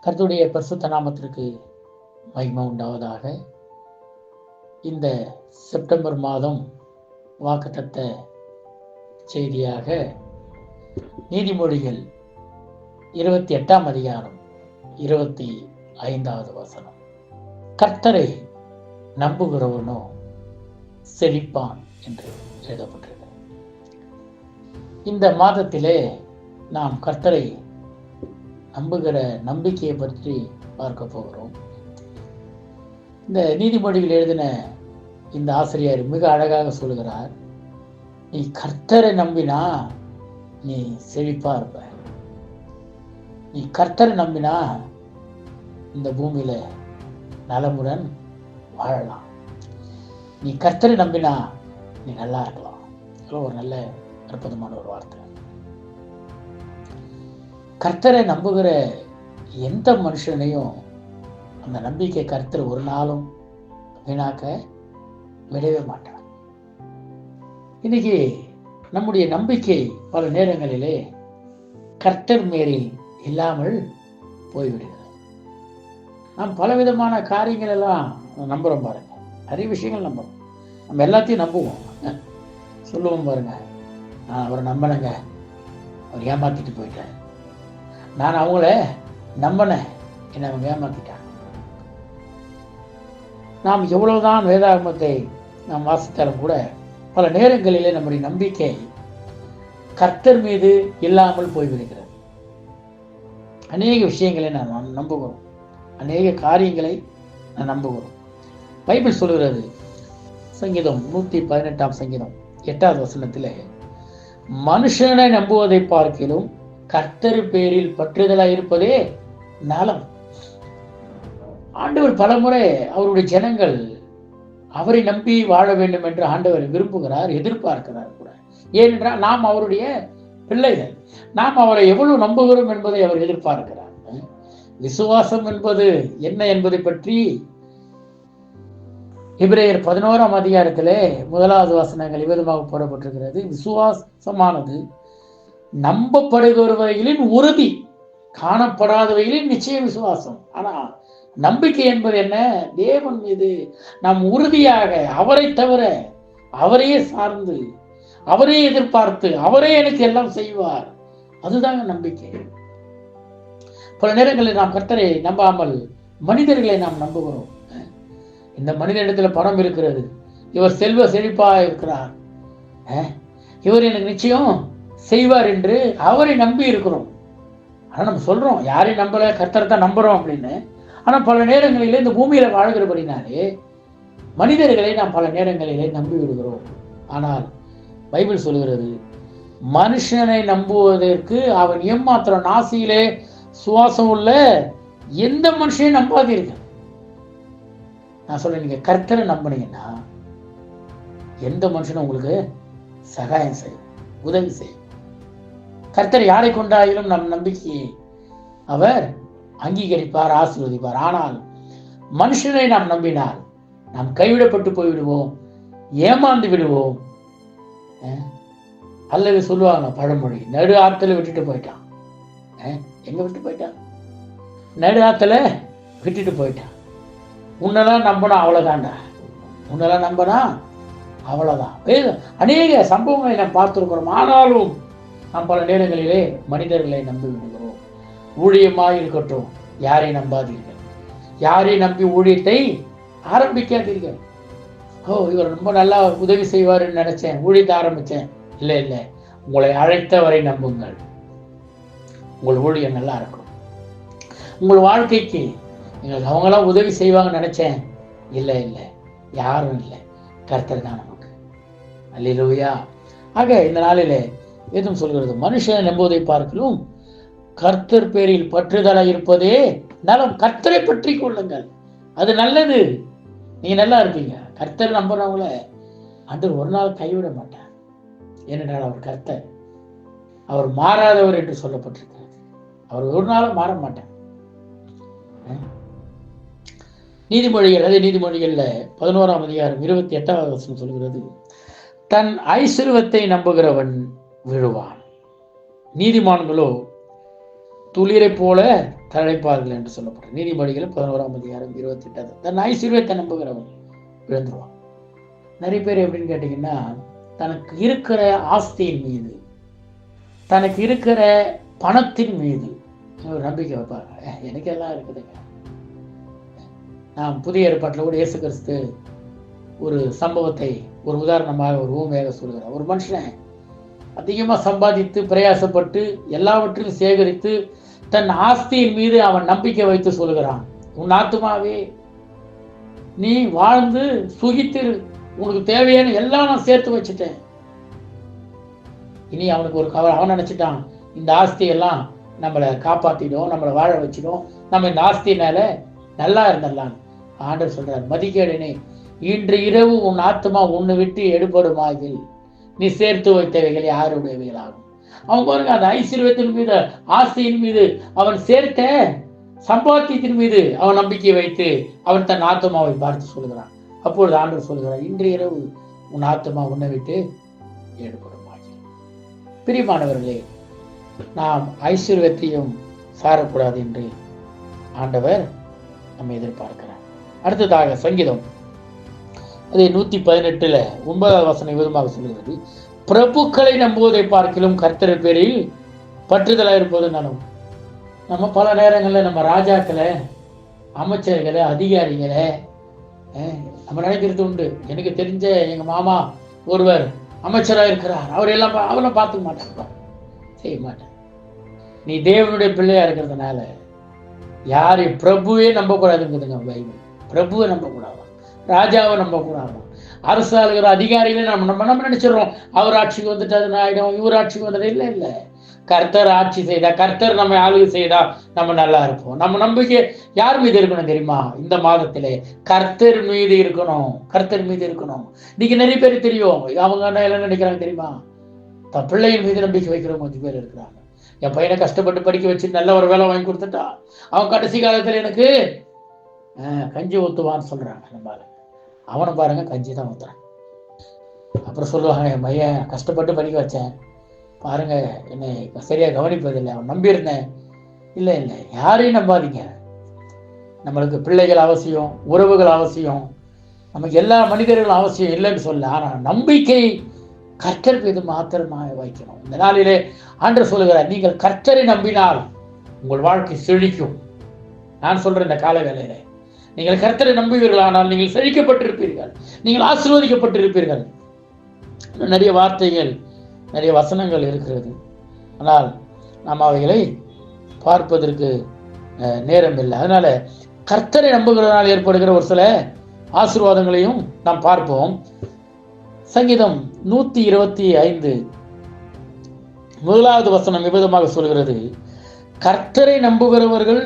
கர்த்தருடைய பரிசுத்த நாமத்திற்கு மகிமை உண்டாவதாக. இந்த செப்டம்பர் மாதம் வாக்குத்தத்த செய்தியாக நீதிமொழிகள் 28ஆம் அதிகாரம் 25வது வசனம். கர்த்தரை நம்புகிறவனோ செழிப்பான் என்று எழுதப்பட்டிருக்கிறது. இந்த மாதத்திலே நாம் கர்த்தரை நம்புகிற நம்பிக்கையை பற்றி பார்க்க போகிறோம். இந்த நீதிமொழிகள் எழுதின இந்த ஆசிரியர் மிக அழகாக சொல்கிறார், நீ கர்த்தரை நம்பினா நீ செழிப்பா இருப்ப. நீ கர்த்தரை நம்பினா இந்த பூமியில நலமுடன் வாழலாம். நீ கர்த்தரை நம்பினா நீ நல்லா இருக்கலாம். ஒரு நல்ல அற்புதமான ஒரு வார்த்தை. கர்த்தரை நம்புகிற எந்த மனுஷனையும் அந்த நம்பிக்கை கர்த்தர் ஒரு நாளும் வீணாக்க விடவே மாட்டார். இன்னைக்கு நம்முடைய நம்பிக்கை பல நேரங்களிலே கர்த்தர் மேலில் இல்லாமல் போய்விடுகிறது. நாம் பலவிதமான காரியங்கள் எல்லாம் நம்புறோம் பாருங்க. நிறைய விஷயங்கள் நம்புறோம். நம்ம எல்லாத்தையும் நம்புவோம். சொல்லுவோம் பாருங்க, நான் அவரை நம்பினேங்க, அவர் ஏமாத்திட்டு போயிட்டேன். நான் அவங்கள நம்பினேன், என்னை அவங்க ஏமாத்திட்டான். நாம் எவ்வளவுதான் வேதாகமத்தை நாம் வாசித்தாலும் கூட பல நேரங்களிலே நம்முடைய நம்பிக்கை கர்த்தர் மீது இல்லாமல் போய்விடுகிறது. அநேக விஷயங்களை நாம் நம்புகிறோம், அநேக காரியங்களை நான் நம்புகிறோம். பைபிள் சொல்கிறது, சங்கீதம் 118ஆம் சங்கீதம் 8வது வசனத்திலே, மனுஷனை நம்புவதை பார்க்கிலும் கர்த்தர் பேரில் பற்றுதலாய் இருப்பதே நலம். ஆண்டவர் பலமுறை அவருடைய ஜனங்கள் அவரை நம்பி வாழ வேண்டும் என்று ஆண்டவர் விரும்புகிறார், எதிர்பார்க்கிறார் கூட. ஏனென்றால் நாம் அவருடைய பிள்ளைகள், நாம் அவரை எவ்வளவு நம்புகிறோம் என்பதை அவர் எதிர்பார்க்கிறார். விசுவாசம் என்பது என்ன என்பதை பற்றி எபிரேயர் 11ஆம் அதிகாரத்திலே 1வது வசனங்கள் விதமாக போடப்பட்டிருக்கிறது. விசுவாசமானது நம்பப்படுகிறவைகளின் உறுதி, காணப்படாதவைகளின் நிச்சய விசுவாசம். ஆனா நம்பிக்கை என்பது என்ன? தேவன் மீது நாம் உறுதியாக அவரை தவிர, அவரையே சார்ந்து, அவரே எதிர்பார்த்து, அவரே எனக்கு எல்லாம் செய்வார், அதுதாங்க நம்பிக்கை. பல நேரங்களில் நாம் கர்த்தரை நம்பாமல் மனிதர்களை நாம் நம்புகிறோம். இந்த மனிதனிடத்துல பணம் இருக்கிறது, இவர் செல்வ செழிப்பா இருக்கிறார், இவர் எனக்கு நிச்சயம் செய்வார் என்று அவரை நம்பி இருக்கிறோம். ஆனா நம்ம சொல்றோம் யாரையும் நம்பல, கர்த்தரை தான் நம்புறோம் அப்படின்னு. ஆனா பல நேரங்களிலே இந்த பூமியில வாழ்கிறபடினாலே மனிதர்களை நாம் பல நேரங்களிலே நம்பி விடுகிறோம். ஆனால் பைபிள் சொல்கிறது, மனுஷனை நம்புவதற்கு அவன் ஏமாத்திரம், நாசியிலே சுவாசம் உள்ள எந்த மனுஷனையும் நம்பாதீர்கள். நான் சொல்றேன், நீங்க கர்த்தரை நம்பினீங்கன்னா எந்த மனுஷனும் உங்களுக்கு சகாயம் செய்யும், உதவி செய்யும். கர்த்தர் யாரை கொண்டாயிலும் நம் நம்பிக்கையை அவர் அங்கீகரிப்பார், ஆசீர்வதிப்பார். ஆனால் மனுஷனை நாம் நம்பினால் நாம் கைவிடப்பட்டு போய்விடுவோம், ஏமாந்து விடுவோம். அல்லது சொல்லுவாங்க பழமொழி, நடு ஆத்துல விட்டுட்டு போயிட்டான். எங்க விட்டு போயிட்டான்? நடு ஆத்துல விட்டுட்டு போயிட்டான். உன்னெல்லாம் நம்பினா அவ்வளவுதான்டா, உன்னெல்லாம் நம்பினா அவ்வளவுதான். அநேக சம்பவங்களை நாம் பார்த்திருக்கிறோம். ஆனாலும் நாம் பல நேரங்களிலே மனிதர்களை நம்பி விடுகிறோம். ஊழியமாக இருக்கட்டும், யாரை நம்பாதீர்கள், யாரை நம்பி ஊழியத்தை ஆரம்பிக்காதீர்கள். இவர் ரொம்ப நல்லா உதவி செய்வாருன்னு நினைச்சேன், ஊழியத்தை ஆரம்பிச்சேன். இல்லை இல்லை, உங்களை அழைத்தவரை நம்புங்கள். உங்கள் ஊழியம் நல்லா இருக்கும். உங்கள் வாழ்க்கைக்கு எங்களுக்கு அவங்களாம் உதவி செய்வாங்கன்னு நினைச்சேன். இல்லை இல்லை, யாரும் இல்லை, கர்த்தர் தான் நமக்கு. அல்லேலூயா. ஆக இந்த நாளிலே வேதம் சொல்கிறது, மனுஷனை நம்புவதை பார்க்கலும் கர்த்தர் பேரில் பற்றுதலாய் இருப்பதே நலம். கர்த்தரை பற்றி கொள்ளுங்கள், அது நல்லது. நீங்க நல்லா இருப்பீங்க. கர்த்தர் நம்புறவங்கள ஆண்டவர் ஒரு நாள் கைவிட மாட்டார். ஏனென்றால் அவர் கர்த்தர், அவர் மாறாதவர் என்று சொல்லப்பட்டிருக்கிறது. அவர் ஒரு நாளும் மாற மாட்டார். நீதிமொழிகள், அதே நீதிமொழிகள்ல 11ஆம் அதிகாரம் 28வது வசனம் சொல்கிறது, தன் ஐஸ்வர்யத்தை நம்புகிறவன் விழுவான், நீதிமான்களோ துளிரை போல தழைப்பார்கள் என்று சொல்லப்படும். நீதிமொழிகள் 11:28. தன் ஐஸ்வர்யத்தை நம்புகிறவன் விழுந்துருவான். நிறைய பேர் எப்படின்னு கேட்டீங்கன்னா, தனக்கு இருக்கிற ஆஸ்தியின் மீது, தனக்கு இருக்கிற பணத்தின் மீது ஒரு நம்பிக்கை வைப்பாங்க. எனக்கு எல்லாம் இருக்குதுங்க. நாம் புதிய ஏற்பாட்டில் கூட இயேசு கிறிஸ்து ஒரு சம்பவத்தை ஒரு உதாரணமாக ஒரு ஊமையாக சொல்கிறார். ஒரு மனுஷன் அதிகமாக சம்பாதித்து பிரயாசப்பட்டு எல்லாவற்றையும் சேகரித்து தன் ஆஸ்தியின் மீது அவன் நம்பிக்கை வைத்து சொல்கிறான், உன் ஆத்துமாவே நீ வாழ்ந்து சுகித்து, உனக்கு தேவையான எல்லாம் நான் சேர்த்து வச்சுட்டேன். இனி அவனுக்கு ஒரு கவலை. அவன் நினைச்சிட்டான், இந்த ஆஸ்தியெல்லாம் நம்மளை காப்பாற்றிடும், நம்மளை வாழ வச்சிடும், நம்ம இந்த ஆஸ்தினால நல்லா இருந்தலாம். ஆண்டவர் சொல்றார், மதிக்கேடனே, இன்று இரவு உன் ஆத்மா உன்னை விட்டு எடுபடுமாகில் நீ சேர்த்து வைத்தவைகள் யாருடையவைகள் ஆகும். அவன் பாருங்க, அந்த ஐஸ்வர்யத்தின் மீது, ஆஸ்தியின் மீது, அவன் சேர்த்த சம்பாத்தியத்தின் மீது அவன் நம்பிக்கை வைத்து அவன் தன் ஆத்மாவை பார்த்து சொல்கிறான். அப்பொழுது ஆண்டவர் சொல்கிறார், இன்று இரவு உன் ஆத்மா உன்னை விட்டு எடுபடுமாகில். பிரியமானவர்களே, நாம் ஐஸ்வர்யத்தையும் சாரக்கூடாது என்று ஆண்டவர் நம்மை எதிர்பார்க்கிறார். அடுத்ததாக சங்கீதம் அதே 118 9 விதமாக சொல்கிறது, பிரபுக்களை நம்புவதை பார்க்கிலும் கர்த்தர் பேரில் பற்றுதலாக இருப்பது நலம். நம்ம பல நேரங்களில் நம்ம ராஜாக்களை, அமைச்சர்களை, அதிகாரிகளை நம்ம நினைக்கிறது உண்டு. எனக்கு தெரிஞ்ச எங்க மாமா ஒருவர் அமைச்சராக இருக்கிறார், அவரெல்லாம் பார்த்துக்க மாட்டாங்க, செய்ய மாட்டேன். நீ தேவனுடைய பிள்ளையா இருக்கிறதுனால யாரையும் பிரபுவே நம்பக்கூடாதுங்கிறதுங்க பைபிள். பிரபுவை நம்பக்கூடாது, ராஜாவை நம்பக்கூடாது, அரசு ஆளுகிற அதிகாரிகளை நம்ம நினைச்சிடறோம், அவர் ஆட்சிக்கு வந்துட்டு ஆயிடும், இவர் ஆட்சிக்கு வந்துட்டு. இல்லை இல்லை, கர்த்தர் ஆட்சி செய்தா, கர்த்தர் நம்ம ஆளுகை செய்தா நம்ம நல்லா இருப்போம். நம்ம நம்பிக்கை யார் மீது இருக்கணும் தெரியுமா? இந்த மாதத்திலே கர்த்தர் மீது இருக்கணும், கர்த்தர் மீது இருக்கணும். இன்னைக்கு நிறைய பேர் தெரியும், அவங்க என்ன நினைக்கிறாங்க தெரியுமா? தன் பிள்ளையின் மீது நம்பிக்கை வைக்கிறவங்க கொஞ்சம் பேர் இருக்கிறாங்க. என் பையனை கஷ்டப்பட்டு படிக்க வச்சு நல்ல ஒரு வேலை வாங்கி கொடுத்துட்டா அவன் கடைசி காலத்துல எனக்கு கஞ்சி ஊத்துவான்னு சொல்றாங்க. நம்ம அவனை பாருங்க, கஞ்சி தான் ஊத்துறான். அப்புறம் சொல்லுவாங்க, என் பையன் கஷ்டப்பட்டு படிக்க வச்சேன் பாருங்க, என்னை சரியா கவனிப்பதில்லை, அவன் நம்பியிருந்தேன். இல்லை இல்லை, யாரையும் நம்பாதீங்க. நம்மளுக்கு பிள்ளைகள் அவசியம், உறவுகள் அவசியம், நமக்கு எல்லா மனிதர்களும் அவசியம் இல்லைன்னு சொல்ல. ஆனால் நம்பிக்கை கர்த்தர் மீது மாத்திரமாக வைக்கணும். இந்த நாளிலே ஆண்டவர் சொல்லுகிறார், நீங்கள் கர்த்தரை நம்பினால் உங்கள் வாழ்க்கை செழிக்கும். நான் சொல்றேன், இந்த கால வேளையில நீங்கள் கர்த்தரை நம்புவீர்கள், ஆனால் நீங்கள் செழிக்கப்பட்டிருப்பீர்கள், நீங்கள் ஆசீர்வதிக்கப்பட்டிருப்பீர்கள். நிறைய வார்த்தைகள், நிறைய வசனங்கள் இருக்கிறது, ஆனால் நாம் அவைகளை பார்ப்பதற்கு நேரம் இல்லை. அதனால கர்த்தரை நம்புகிறதுனால் ஏற்படுகிற ஒரு சில ஆசீர்வாதங்களையும் நாம் பார்ப்போம். சங்கீதம் 125 முதலாவது வசனம் விபதமாக சொல்கிறது, கர்த்தரை நம்புகிறவர்கள்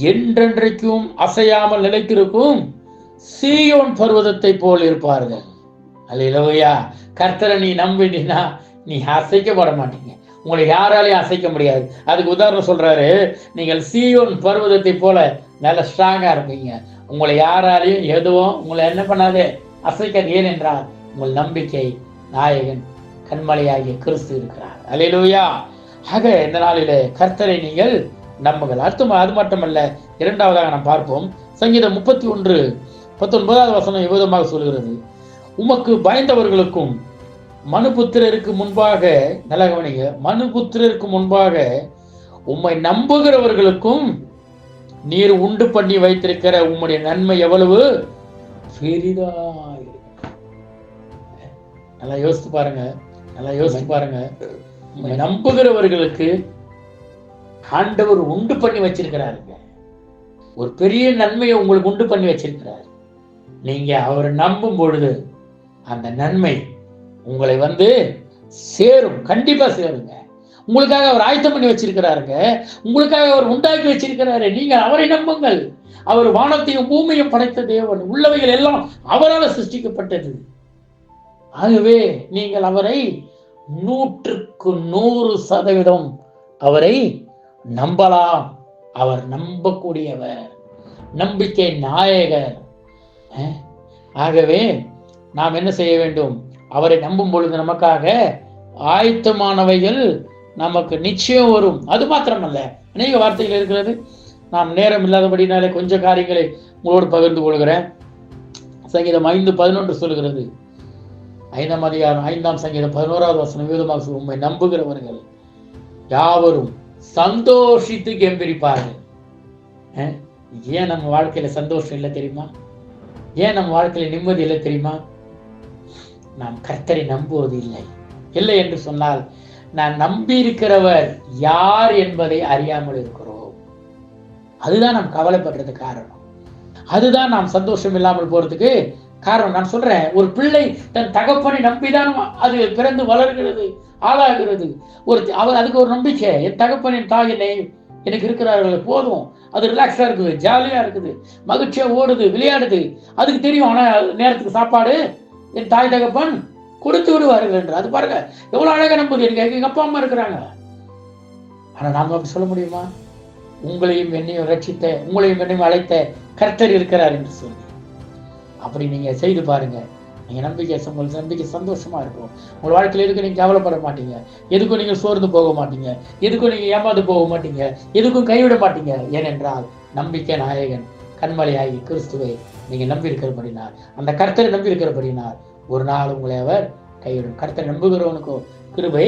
என்றென்றைக்கும் அசையாமல் நிலைத்திருக்கும் சீயோன் பர்வதத்தை போல் இருப்பார்கள். அல்லேலூயா. கர்த்தரை நீ நம்பினா நீ அசைக்கப்பட மாட்டீங்க, உங்களை யாராலையும் அசைக்க முடியாது. அதுக்கு உதாரணம் சொல்றாரு, நீங்கள் சீயோன் பர்வதத்தை போல நல்ல ஸ்ட்ராங்கா இருப்பீங்க, உங்களை யாராலையும் எதுவும் உங்களை என்ன பண்ணாதே அசைக்காது. ஏனென்றால் உங்கள் நம்பிக்கை நாயகன் கண்மலையாகிய கிறிஸ்து இருக்கிறார். அல்லேலூயா. ஆக இந்த நாளிலே கர்த்தரை நீங்கள் நம்புங்கள். அது மட்டுமல்ல, இரண்டாவதாக நாம் பார்ப்போம். சங்கீதம் 31:19 விதமாக சொல்கிறது, உமக்கு பயந்தவர்களுக்கும் மனுபுத்திரருக்கு முன்பாக, நல்ல கவனிங்க, மனுபுத்திரருக்கு முன்பாக உம்மை நம்புகிறவர்களுக்கும் நீர் உண்டு பண்ணி வைத்திருக்கிற உம்முடைய நன்மை எவ்வளவு பெரிதாய். நல்லா யோசித்து பாருங்க, நல்லா யோசித்து பாருங்க. உம்மை நம்புகிறவர்களுக்கு ஆண்டவர் உண்டு பண்ணி வச்சிருக்கிறாருங்க, ஒரு பெரிய நன்மையை உங்களுக்கு உண்டு பண்ணி வச்சிருக்கிறார். நீங்க அவரை நம்பும் பொழுது அந்த நன்மை உங்களை சேரும், கண்டிப்பா சேருங்க. உங்களுக்காக அவர் ஆயத்தம் பண்ணி வச்சிருக்கிறாருங்க, உங்களுக்காக அவர் உண்டாக்கி வச்சிருக்கிறாரு. நீங்க அவரை நம்புங்கள். அவர் வானத்தையும் பூமியையும் படைத்த தேவன், உள்ளவைகள் எல்லாம் அவரால் சிருஷ்டிக்கப்பட்டது. ஆகவே நீங்கள் அவரை 100% அவரை நம்பலாம். அவர் நம்பக்கூடியவர், நம்பிக்கை நாயகர். ஆகவே நாம் என்ன செய்ய வேண்டும்? அவரை நம்பும் பொழுது நமக்காக ஆயத்தமானவைகள் நமக்கு நிச்சயம் வரும். அது மாத்திரமல்ல, அநேக வார்த்தைகள் இருக்கிறது. நாம் நேரம் இல்லாதபடினாலே கொஞ்சம் காரியங்களை உங்களோடு பகிர்ந்து கொள்கிறேன். சங்கீதம் 5:11 சொல்கிறது, 5ஆம் அதிகாரம் 5ஆம் சங்கீதம் 11வது வசனம் விதமாக, உம்மை நம்புகிறவர்கள் யாவரும் சந்தோஷித்து கெம்பீரிப்பார்கள். ஏன் நம்ம வாழ்க்கையில சந்தோஷம் இல்லை தெரியுமா? ஏன் நம்ம வாழ்க்கையில நிம்மதி இல்லை தெரியுமா? நாம் கர்த்தரை நம்புவது இல்லை என்று சொன்னால் நான் நம்பி இருக்கிறவர் யார் என்பதை அறியாமல் இருக்கிறோம். அதுதான் நாம் கவலைப்படுறது காரணம். அதுதான் நாம் சந்தோஷம் இல்லாமல் போறதுக்கு காரணம். நான் சொல்றேன், ஒரு பிள்ளை தன் தகப்பனை நம்பிதான் அது பிறந்து வளர்கிறது, ஆளாகிறது. அதுக்கு ஒரு நம்பிக்கை, என் தகப்பனின் தாய் எனக்கு இருக்கிறார்கள், போதும், அது ரிலாக்ஸா இருக்குது, ஜாலியா இருக்குது, மகிழ்ச்சியா ஓடுது, விளையாடுது. அதுக்கு தெரியும், ஆனா நேரத்துக்கு சாப்பாடு என் தாய் தகப்பன் கொடுத்து விடுவார்கள் என்று. அது பாருங்க எவ்வளவு அழகா நம்புது. எங்க அப்பா அம்மா இருக்கிறாங்க. ஆனா நாம அப்படி சொல்ல முடியுமா? உங்களையும் என்னையும் ரட்சித்த, உங்களையும் என்னையும் அழைத்த கர்த்தர் இருக்கிறார் என்று சொல்லி அப்படி நீங்க செய்து பாருங்க. நீங்க உங்களுக்கு நம்பிக்கை சந்தோஷமா இருக்கும். உங்கள் வாழ்க்கையில் எதுக்கும் நீங்க கவலைப்பட மாட்டீங்க, எதுக்கும் நீங்க சோர்ந்து போக மாட்டீங்க, எதுக்கும் நீங்க ஏமாந்து போக மாட்டீங்க, எதுக்கும் கைவிட மாட்டீங்க. ஏனென்றால் நம்பிக்கை நாயகன் கண்மலையாகி கிறிஸ்துவை நீங்க நம்பி இருக்கிறபடினார், அந்த கர்த்தரை நம்பி இருக்கிறபடினார் ஒரு நாள் உங்களை அவர் கைவிடும். கர்த்தரை நம்புகிறவனுக்கோ கிருபை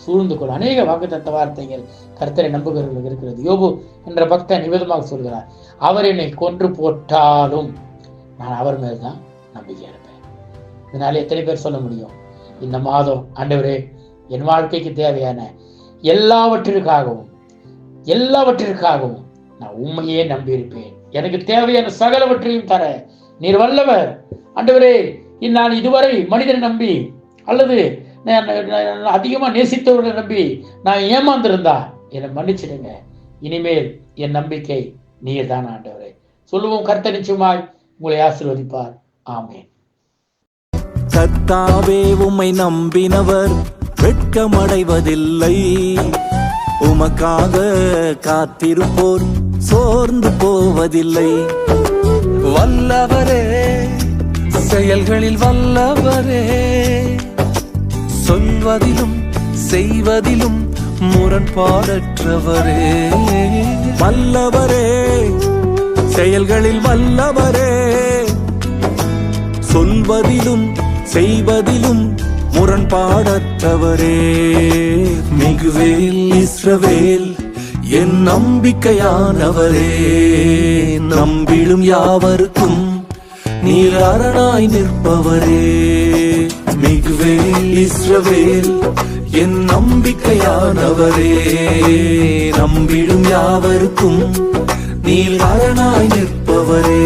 சூழ்ந்து கொள்ளும். அநேக வாக்குத்தத்த வார்த்தைகள் கர்த்தரை நம்புகிறவர்களுக்கு இருக்கிறது. யோபு என்ற பக்தன் நிவேதமாக சொல்கிறார், அவர் என்னை கொன்று போட்டாலும் நான் அவர் மேல்தான் நம்பிக்கை இருப்பேன். இதனால எத்தனை பேர் சொல்ல முடியும், இந்த மாதம் ஆண்டவரே என் வாழ்க்கைக்கு தேவையான எல்லாவற்றிற்காகவும் நான் உண்மையே நம்பியிருப்பேன், எனக்கு தேவையான சகலவற்றையும் தர நீர் வல்லவர். ஆண்டவரே, நான் இதுவரை மனிதனை நம்பி அல்லது அதிகமா நேசித்தவர்களை நம்பி நான் ஏமாந்திருந்தா என்னை மன்னிச்சிடுங்க. இனிமேல் என் நம்பிக்கை நீர் தான் ஆண்டவரே. சொல்லுவோம், கர்த்தர் நிச்சயமாய் உங்களை ஆசீர்வதிப்பார். ஆமென். கர்த்தாவே, உம்மை நம்பினவர் வெட்கமடைவதில்லை. உமக்காக காத்திருப்போர் சோர்ந்து போவதில்லை. வல்லவரே, செயல்களில் வல்லவரே, சொல்வதிலும் செய்வதிலும் முரண்பாடற்றவரே. வல்லவரே, செயல்களில் வல்லவரே, சொல்வதிலும் செய்வதிலும் முரண்பாடற்றவரே. மிகுவேல் இஸ்ரவேல் என் நம்பிக்கையானவரே, நம்பிடும் யாவருக்கும் நீர் அரணாய் நிற்பவரே. மிகுவேல் இஸ்ரவேல் என் நம்பிக்கையானவரே, நம்பிடும் யாவருக்கும் நீர் அரணாய் நிற்பவரே.